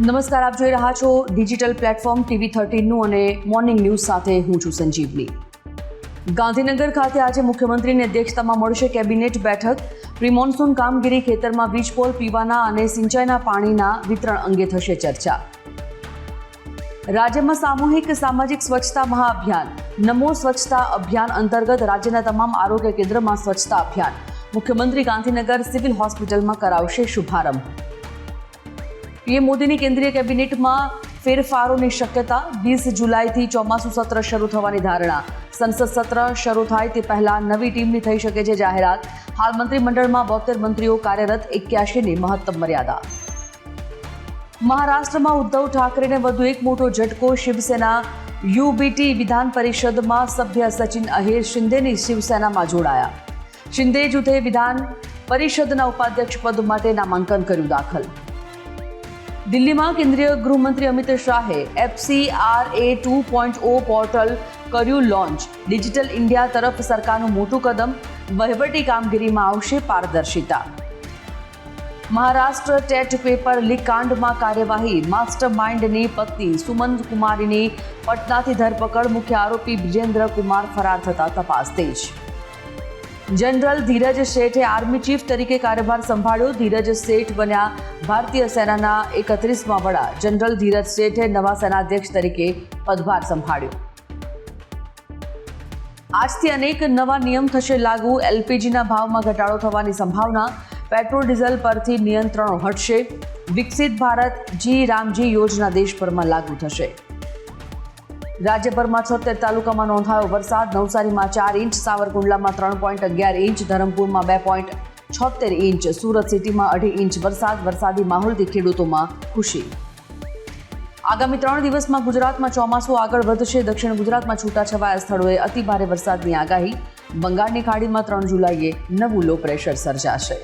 નમસ્કાર, આપ જોઈ રહ્યા છો ડિજિટલ પ્લેટફોર્મ TV13નું અને મોર્નિંગ ન્યૂઝ સાથે હું છું સંજીવની. ગાંધીનગર ખાતે આજે મુખ્યમંત્રીની અધ્યક્ષતામાં મળશે કેબિનેટ બેઠક. પ્રી મોન્સૂન કામગીરી, ખેતરમાં વીજપોલ, પીવાના અને સિંચાઈના પાણીના વિતરણ અંગે થશે ચર્ચા. રાજ્યમાં સામૂહિક સામાજિક સ્વચ્છતા મહાઅભિયાન. નમો સ્વચ્છતા અભિયાન અંતર્ગત રાજ્યના તમામ આરોગ્ય કેન્દ્રમાં સ્વચ્છતા અભિયાન. મુખ્યમંત્રી ગાંધીનગર સિવિલ હોસ્પિટલમાં કરાવશે શુભારંભ. પીએમ મોદીની કેન્દ્રીય કેબિનેટમાં ફેરફારોની શક્યતા. 20 જુલાઈથી ચોમાસું સત્ર શરૂ થવાની ધારણા. સંસદ સત્ર શરૂ થાય તે પહેલા નવી ટીમની થઈ શકે છે જાહેરાત. હાલ મંત્રીમંડળમાં 72 મંત્રીઓ કાર્યરત, 81ની મહત્તમ મર્યાદા. મહારાષ્ટ્રમાં ઉદ્ધવ ઠાકરેને વધુ એક મોટો ઝટકો. શિવસેના યુબીટી વિધાન પરિષદમાં સભ્ય સચિન અહિર શિંદેની શિવસેનામાં જોડાયા. શિંદે જૂથે વિધાન પરિષદના ઉપાધ્યક્ષ પદ માટે નામાંકન કર્યું દાખલ. દિલ્હીમાં કેન્દ્રીય ગૃહમંત્રી અમિત શાહે FCRA 2.0 પોર્ટલ કર્યું લોન્ચ. ડિજિટલ ઇન્ડિયા તરફ સરકારનું મોટું કદમ. વહીવટી કામગીરીમાં આવશે પારદર્શિતા. મહારાષ્ટ્ર ટેટ પેપર લીક કાંડમાં કાર્યવાહી. માસ્ટર માઇન્ડની પત્ની સુમન કુમારીની પટનાથી ધરપકડ. મુખ્ય આરોપી બ્રિજેન્દ્ર કુમાર ફરાર થતા તપાસ તેજ. જનરલ ધીરજ શેઠે આર્મી ચીફ તરીકે કાર્યભાર સંભાળ્યો. ધીરજ શેઠ બન્યા ભારતીય સેનાના 31મા વડા. જનરલ ધીરજ શેઠે નવા સેનાધ્યક્ષ તરીકે પદભાર સંભાળ્યો. આજથી અનેક નવા નિયમ થશે લાગુ. LPGના ભાવમાં ઘટાડો થવાની સંભાવના. પેટ્રોલ ડીઝલ પરથી નિયંત્રણો હટશે. વિકસિત ભારત જી રામજી યોજના દેશભરમાં લાગુ થશે. રાજ્યભરમાં 76 તાલુકામાં નોંધાયો વરસાદ. નવસારીમાં 4 ઇંચ, સાવરકુંડલામાં 3.11 ઇંચ, ધરમપુરમાં 2.76 ઇંચ, સુરત સિટીમાં 2.5 ઇંચ વરસાદ. વરસાદી માહોલથી ખેડૂતોમાં ખુશી. આગામી 3 દિવસમાં ગુજરાતમાં ચોમાસું આગળ વધશે. દક્ષિણ ગુજરાતમાં છૂટાછવાયા સ્થળોએ અતિભારે વરસાદની આગાહી. બંગાળની ખાડીમાં 3 જુલાઈએ નવું લો પ્રેશર સર્જાશે.